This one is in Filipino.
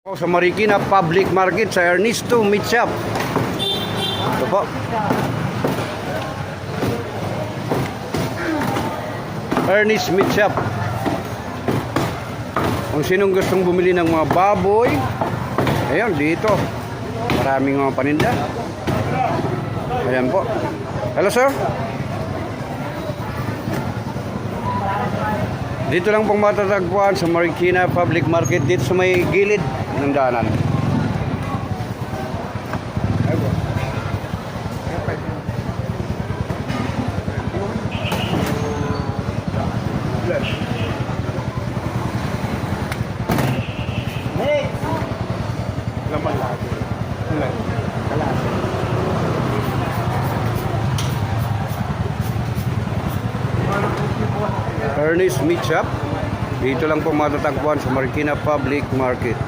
Sa Marikina Public Market sa Ernesto Meat Shop. Ito po. Ernest Meat Shop. Kung sinong gustong bumili ng mga baboy, ayan dito. Maraming mga paninda. Ayan po. Hello sir. Dito lang pong matatagpuan sa Marikina Public Market, dito sa may gilid ng daanan. Ernest Meat Shop. Dito lang po matatagpuan sa Marikina Public Market.